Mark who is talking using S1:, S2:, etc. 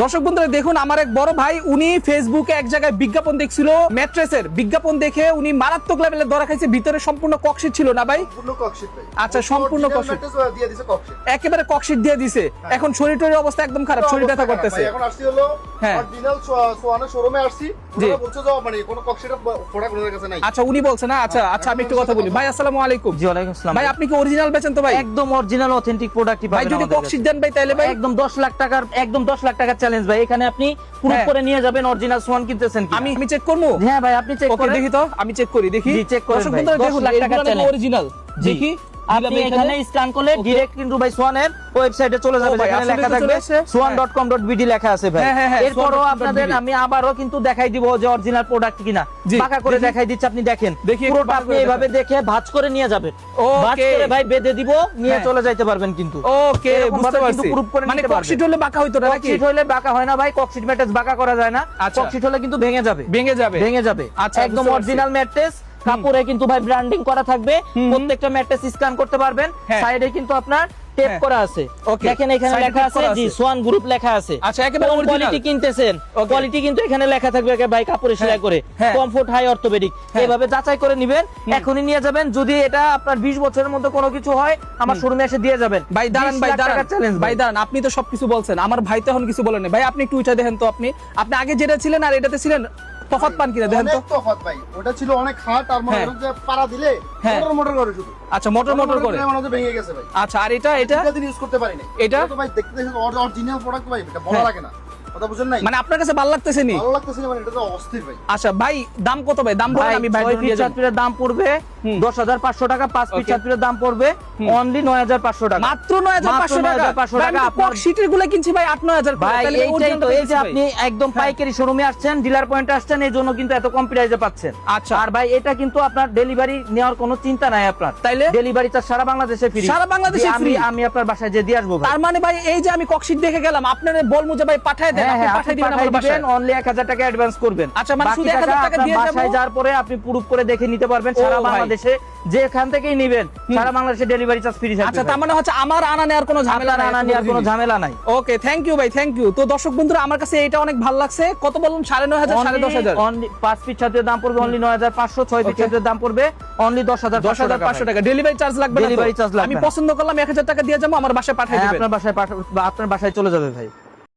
S1: দর্শক বন্ধুরা দেখুন, আমার এক বড় ভাই উনি ফেসবুকে এক জায়গায় বিজ্ঞাপন দেখছিল ম্যাট্রেসের। বিজ্ঞাপন দেখে উনি মারাত্মক লেভেলে ধরা খাইছে। ভিতরে সম্পূর্ণ ককশিট ছিল না ভাই?
S2: সম্পূর্ণ ককশিট ভাই।
S1: আচ্ছা, সম্পূর্ণ ককশিট
S2: দিয়ে দিছে ককশিট।
S1: একেবারে ককশিট দিয়ে দিছে। এখন শরীর টরীর অবস্থা একদম খারাপ, শরীর ব্যথা করতেছে।
S2: এখন আসছি হলো
S1: হ্যাঁ।
S2: অরিজিনাল সোয়ানের শোরুমে আসছি।
S1: জি।
S2: ওরা বলছে যে মানে কোনো ককশিটের প্রোডাক্ট ওদের কাছে নাই।
S1: আচ্ছা, উনি বলছেন না? আচ্ছা আচ্ছা, আমি একটু কথা বলি। ভাই আসসালামু আলাইকুম।
S3: জি ওয়ালাইকুম আসসালাম।
S1: ভাই আপনি কি অরিজিনাল বেচেন তো ভাই?
S3: একদম অরিজিনাল অথেন্টিক প্রোডাক্টই
S1: ভাই
S3: পাবেন
S1: যদি
S3: আমাদের
S1: ককশিট
S3: কাছে।
S1: দেন ভাই তাহলে ভাই
S3: একদম 10 লাখ টাকার, একদম 10 লাখ টাকার চ্যালেঞ্জ ভাই। এখানে আপনি প্রুফ
S1: হ্যাঁ।
S3: করে নিয়ে যাবেন অরিজিনাল সোয়ান কিনতেছেন কি।
S1: আমি চেক করবো?
S3: হ্যাঁ ভাই, আপনি চেক
S1: ওকে,
S3: করেন।
S1: দেখি তো, আমি চেক করি, দেখি।
S3: জি, চেক করেন
S1: দর্শক
S3: ভাই।
S1: বন্ধুরা
S3: 10
S1: দেখুন,
S3: লাখ টাকার
S1: এগুলো
S3: challenge।
S1: অরিজিনাল।
S3: জি।
S1: দেখি
S3: আপনি এখানে স্ক্যান করলে ডাইরেক্ট কিন্তু ভাই সোয়ানের ওয়েবসাইটে চলে যাবে,
S1: ও ভাই,
S3: যেখানে
S1: আসলে
S3: লেখা
S1: তো
S3: থাকবে
S1: চলে এসেছে।
S3: swan.com.bd লেখা আছে ভাই।
S1: হ্যাঁ, হ্যাঁ, হ্যাঁ,
S3: এরপরও
S1: swan.com.bd
S3: আপনাদের আমি আবারও কিন্তু দেখাই দিব যে অরিজিনাল প্রোডাক্ট কিনা।
S1: জি,
S3: পাকা করে
S1: দেখি।
S3: দেখাই দিচ্ছি, আপনি দেখেন।
S1: দেখি, একটু
S3: পুরোটা
S1: পাকা
S3: আপনি
S1: করে
S3: এইভাবে দেখে ভাঁজ করে নিয়ে যাবেন।
S1: ওকে।
S3: ভাঁজ করে ভাই বেঁধে দিব, নিয়ে
S1: হ্যাঁ।
S3: চলে যাইতে পারবেন কিন্তু।
S1: ওকে,
S3: এরকম
S1: বুঝতে
S3: ভাবে কিন্তু
S1: পারছি।
S3: proof করে
S1: মানে
S3: নিতে পারবেন।
S1: ককশিট হলে বাঁকা হইতো না নাকি?
S3: ককশিট হলে বাঁকা হয় না ভাই, ককশিট ম্যাট্রেস বাঁকা করা যায় না।
S1: আচ্ছা।
S3: ককশিট হলে কিন্তু ভেঙে যাবে,
S1: ভেঙে যাবে।
S3: ভেঙে যাবে।
S1: আচ্ছা,
S3: একদম
S1: বুঝতে পারছি।
S3: অরিজিনাল ম্যাট্রেস, কাপড়ে কিন্তু ভাই ব্র্যান্ডিং করা থাকবে। প্রত্যেকটা ম্যাট্রেস স্ক্যান করতে পারবেন।
S1: হ্যাঁ।
S3: সাইডে কিন্তু আপনার টেপ
S1: হ্যাঁ।
S3: করা আছে।
S1: ওকে।
S3: দেখেন এখানে
S1: সাইডে
S3: লেখা
S1: টেপ
S3: আছে
S1: করা
S3: জি
S1: আছে।
S3: সোয়ান গ্রুপ লেখা আছে।
S1: আচ্ছা, একেবারে
S3: কোন
S1: original।
S3: কোয়ালিটি কিনতেছেন,
S1: ওকে।
S3: কোয়ালিটি কিন্তু এখানে লেখা থাকবে ভাই, কাপড়ে সেলাই করে।
S1: হ্যাঁ।
S3: Comfort high orthopaedic.
S1: হ্যাঁ।
S3: এভাবে যাচাই করে নেবেন, এখনই নিয়ে যাবেন। যদি এটা আপনার 20 বছরের মধ্যে কোনো কিছু হয়, আমার শোরুমে এসে দিয়ে যাবেন।
S1: ভাই দাঁড়ান,
S3: 20
S1: ভাই
S3: লাখ
S1: দাঁড়ান,
S3: টাকার চ্যালেঞ্জ
S1: ভাই দাঁড়ান। আপনি তো সবকিছু বলছেন, আমার ভাই তো এখন কিছু বলেন না। ভাই আপনি একটু উঠে দেখেন তো। আপনি আগে যেটা ছিলেন আর এটাতে ছিলেন, তফাৎ পান কিনা দেখেন তো।
S2: অনেক তফাৎ ভাই। ওটা ছিল অনেক হার্ড আর মনে
S1: হ্যাঁ।
S2: করেন যে পাড়া দিলে
S1: হ্যাঁ।
S2: মোটর করে শুধু।
S1: আচ্ছা, মোটর মোটর করে।
S2: মনে হচ্ছে ভেঙে গেছে ভাই।
S1: আচ্ছা, আর এটা এটা
S2: এটা দিন ইউজ করতে পারি নাই।
S1: এটা?
S2: তো ভাই দেখতে দেখতে অরিজিনাল প্রোডাক্ট ভাই, এটা বলা
S1: হ্যাঁ।
S2: লাগে না। কথা বুঝেন নাই?
S1: মানে আপনার কাছে ভালো লাগতেছে নি?
S2: ভালো লাগতেছে না মানে, এটা তো অস্থির ভাই।
S1: আচ্ছা ভাই, দাম কত ভাই? দাম বলেন, আমি ভাই
S3: 6 ফিট 7 ফিটের দাম পড়বে 10,500 টাকা। 5 ফিট
S1: ওকে।
S3: 7 ফিটের দাম পড়বে অনলি 9,500 টাকা।
S1: মাত্র 9,500 টাকা।
S3: 9,500 টাকা।
S1: আপনার শীটের গুলো কিনছি ভাই 8-9,000
S3: ভাই এইটাই তো, এই যে আপনি একদম পাইকারি শোরুমে আসছেন, ডিলার পয়েন্টে আসছেন, এই জন্য কিন্তু এত কম প্রাইসে পাচ্ছেন।
S1: আচ্ছা।
S3: আর ভাই এটা কিন্তু আপনার ডেলিভারি নেওয়ার কোনো চিন্তা নাই আপনার।
S1: তাইলে?
S3: ডেলিভারি চার্জ সারা বাংলাদেশে ফ্রি।
S1: সারা বাংলাদেশে free?
S3: আমি আপনার বাসায় যে দিয়ে আসবো ভাই।
S1: তার মানে ভাই এই যে আমি ককশিট দেখে গেলাম, আপনারে বলমু যে ভাই পাঠায় দেন,
S3: হ্যাঁ
S1: আপনি
S3: হ্যাঁ,
S1: পাঠায় দিবেন আমার বাসায়।
S3: অনলি 1000 টাকা অ্যাডভান্স করবেন।
S1: আচ্ছা, মানে
S3: বাকি
S1: শুধু 1000 টাকা
S3: আপনার
S1: দিয়ে যাবো?
S3: বাসায় যাওয়ার পরে আপনি প্রুফ করে দেখে নিতে পারবেন। সারা
S1: ও ভাই।
S3: বাংলাদেশে যেখান থেকেই নেবেন, সারা বাংলাদেশে ডেলিভারি চার্জ ফ্রি থাকবে।
S1: আচ্ছা, তার মানে হচ্ছে আমার আনা নেওয়ার কোনো ঝামেলা
S3: আপনার
S1: নাই,
S3: আনা
S1: এত
S3: নেওয়ার
S1: বড়
S3: কোনো
S1: জিনিস।
S3: ঝামেলা নাই।
S1: ওকে, থ্যাংক ইউ ভাই, থ্যাংক ইউ। তো দর্শক বন্ধুরা, আমার কাছে এটা অনেক ভালো লাগছে। কত বলুন? 9,500, 10,500?
S3: অনলি 5 ফিট ছাত্রের দাম পড়বে অনলি 9,500, 6 ফিট
S1: Okay.
S3: ছাত্রের দাম পড়বে অনলি 10,500
S1: টাকা। ডেলিভারি চার্জ লাগবে না তো?
S3: Delivery charge লাগবে
S1: আমি
S3: না।
S1: পছন্দ করলাম, 1,000 টাকা দিয়ে যাবো, আমার বাসায় পাঠিয়ে
S3: হ্যাঁ,
S1: দিবেন।
S3: আপনার বাসায় চলে যাবে ভাই।